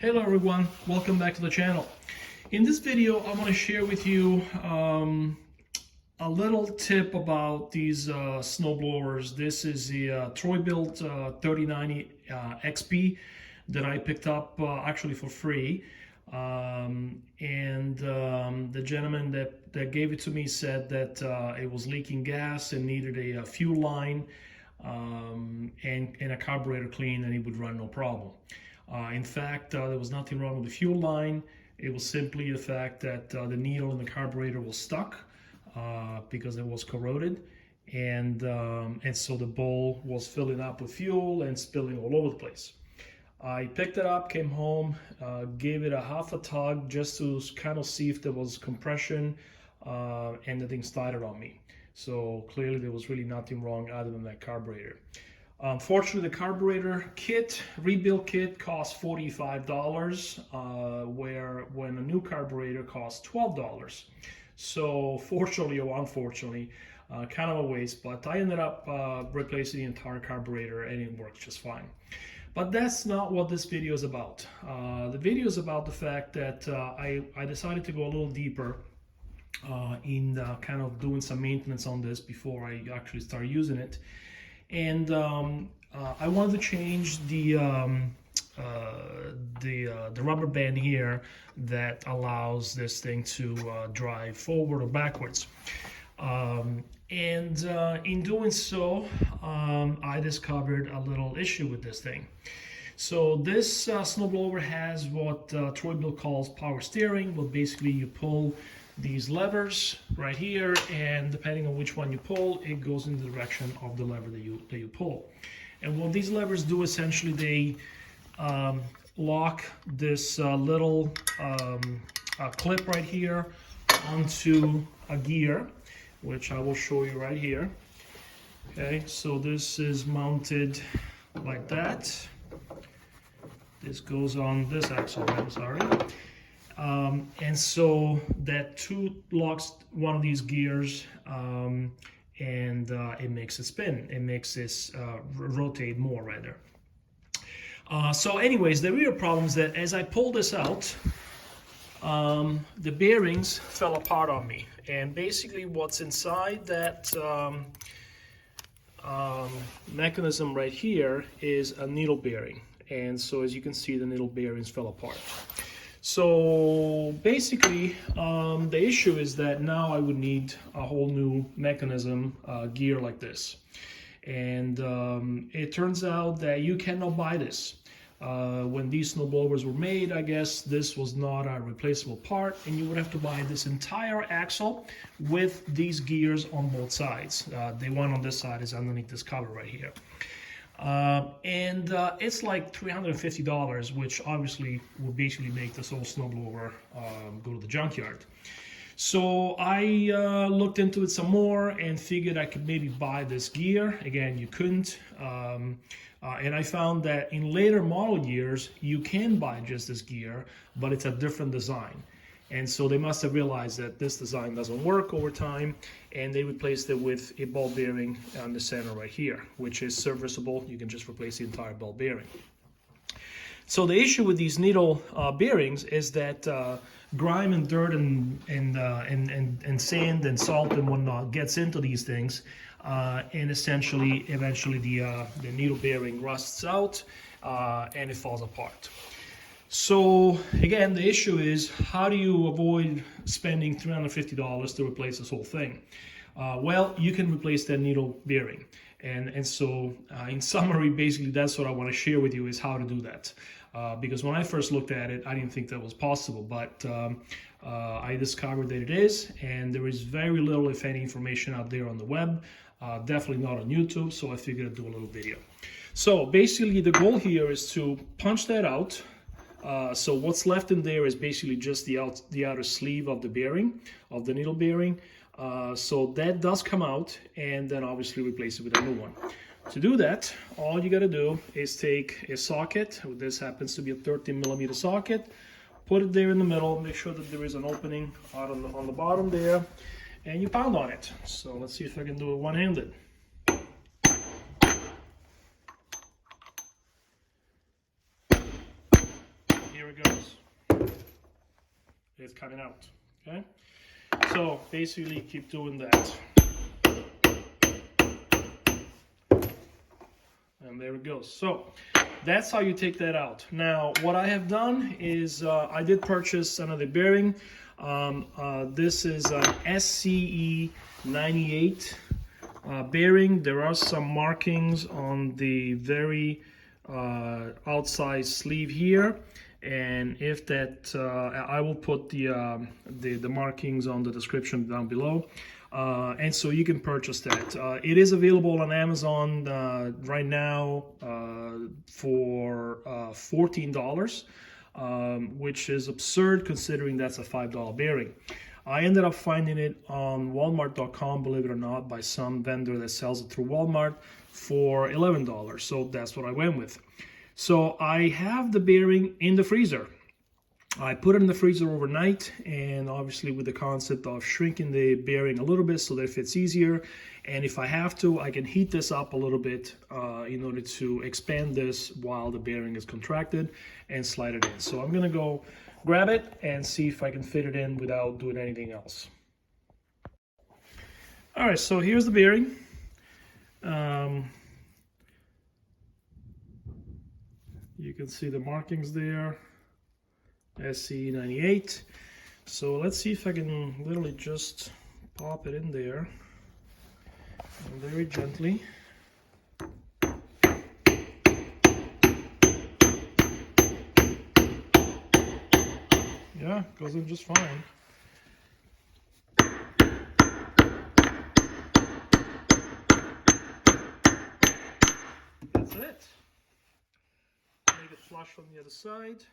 Hello everyone, welcome back to the channel. In this video I want to share with you a little tip about these snow blowers. This is the Troy Bilt 3090 XP that I picked up actually for free. The gentleman that gave it to me said that it was leaking gas and needed a fuel line and a carburetor clean, and it would run no problem. In fact, there was nothing wrong with the fuel line. It was simply the fact that the needle in the carburetor was stuck because it was corroded, and so the bowl was filling up with fuel and spilling all over the place. I picked it up, came home, gave it a half a tug just to kind of see if there was compression, and the thing started on me. So clearly there was really nothing wrong other than that carburetor. Unfortunately, the carburetor kit, rebuild kit, costs $45, when a new carburetor costs $12. So fortunately or unfortunately, kind of a waste, but I ended up replacing the entire carburetor and it works just fine. But that's not what this video is about. The video is about the fact that I decided to go a little deeper in kind of doing some maintenance on this before I actually start using it. And I wanted to change the rubber band here that allows this thing to drive forward or backwards. In doing so, I discovered a little issue with this thing. So this snowblower has what Troy Bilt calls power steering. Well, basically you pull these levers right here, and depending on which one you pull, it goes in the direction of the lever that you pull. And what these levers do, essentially, they lock this little clip right here onto a gear, which I will show you right here. Okay, so this is mounted like that. This goes on this axle, I'm sorry. And so that locks one of these gears, and it makes it spin. It makes this rotate more, rather. So anyways, the real problem is that as I pull this out, the bearings fell apart on me. And basically what's inside that mechanism right here is a needle bearing. And so as you can see, the needle bearings fell apart. So basically, the issue is that now I would need a whole new mechanism, gear like this. And it turns out that you cannot buy this. When these snowblowers were made, I guess this was not a replaceable part, and you would have to buy this entire axle with these gears on both sides. The one on this side is underneath this cover right here. It's like $350, which obviously would basically make this whole snowblower go to the junkyard. So I looked into it some more and figured I could maybe buy this gear. Again, you couldn't. And I found that in later model years, you can buy just this gear, but it's a different design. And so they must have realized that this design doesn't work over time, and they replaced it with a ball bearing on the center right here, which is serviceable. You can just replace the entire ball bearing. So the issue with these needle bearings is that grime and dirt and sand and salt and whatnot gets into these things, and eventually the needle bearing rusts out and it falls apart. So again, the issue is, how do you avoid spending $350 to replace this whole thing? Well, you can replace that needle bearing. And so in summary, basically that's what I want to share with you, is how to do that. Because when I first looked at it, I didn't think that was possible, but I discovered that it is, and there is very little, if any, information out there on the web, definitely not on YouTube, so I figured I'd do a little video. So basically the goal here is to punch that out. So what's left in there is basically just the outer sleeve of the bearing, of the needle bearing. So that does come out, and then obviously replace it with a new one. To do that, all you got to do is take a socket. This happens to be a 13mm socket. Put it there in the middle. Make sure that there is an opening out on the bottom there, and you pound on it. So let's see if I can do it one-handed. here it goes. It's coming out, okay? So basically keep doing that. And there it goes. So that's how you take that out. Now, what I have done is I did purchase another bearing. This is an SCE 98 bearing. There are some markings on the very outside sleeve here, and if that I will put the markings on the description down below, and so you can purchase that. It is available on Amazon right now for $14, which is absurd considering that's a $5 bearing. I ended up finding it on Walmart.com, believe it or not, by some vendor that sells it through Walmart for $11. So that's what I went with. So I have the bearing in the freezer. I put it in the freezer overnight, and obviously with the concept of shrinking the bearing a little bit so that it fits easier. And if I have to, I can heat this up a little bit in order to expand this while the bearing is contracted and slide it in. So I'm gonna go grab it and see if I can fit it in without doing anything else. All right, so here's the bearing. You can see the markings there, SCE 98. So let's see if I can literally just pop it in there very gently. Yeah, goes in just fine. That's it. Make it flush from the other side.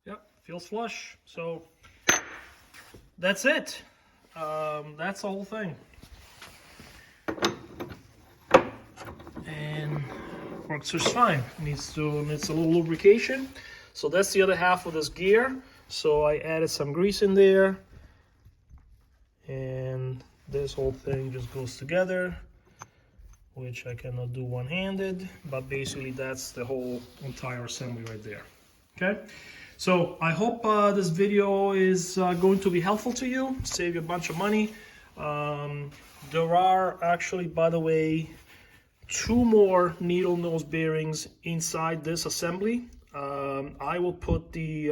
Yep, feels flush. So that's it. That's the whole thing. And works just fine. Needs a little lubrication. So that's the other half of this gear. So I added some grease in there, and this whole thing just goes together, which I cannot do one-handed, but basically that's the whole entire assembly right there. Okay, so I hope this video is going to be helpful to you, save you a bunch of money. There are actually, by the way, 2 more needle nose bearings inside this assembly. I will put the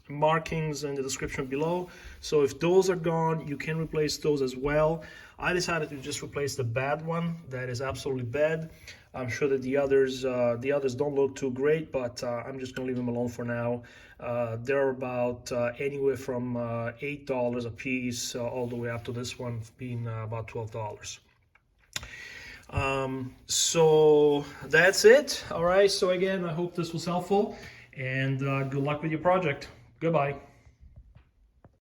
markings in the description below, so if those are gone, you can replace those as well. I decided to just replace the bad one that is absolutely bad. I'm sure that the others don't look too great, but I'm just gonna leave them alone for now. They're about anywhere from $8 a piece all the way up to this one being about $12. So that's it. All right, so again, I hope this was helpful, and good luck with your project. Goodbye.